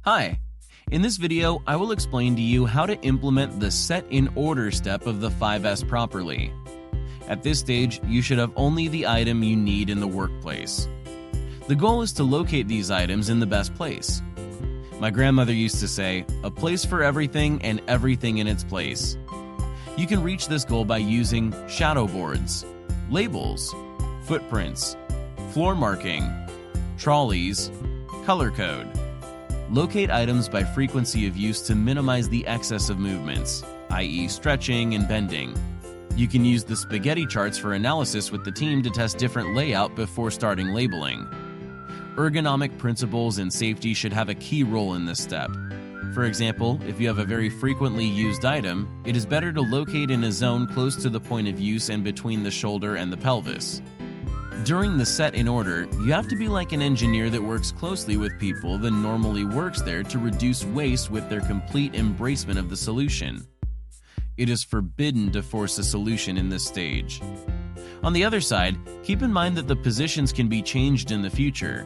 Hi, in this video I will explain to you how to implement the set in order step of the 5S properly. At this stage, you should have only the item you need in the workplace. The goal is to locate these items in the best place. My grandmother used to say, "A place for everything and everything in its place." You can reach this goal by using shadow boards, labels, footprints, floor marking, trolleys, color code. Locate items by frequency of use to minimize the excess of movements, i.e. stretching and bending. You can use the spaghetti charts for analysis with the team to test different layout before starting labeling. Ergonomic principles and safety should have a key role in this step. For example, if you have a very frequently used item, it is better to locate in a zone close to the point of use and between the shoulder and the pelvis. During the set in order, you have to be like an engineer that works closely with people that normally works there to reduce waste with their complete embracement of the solution. It is forbidden to force a solution in this stage. On the other side, keep in mind that the positions can be changed in the future.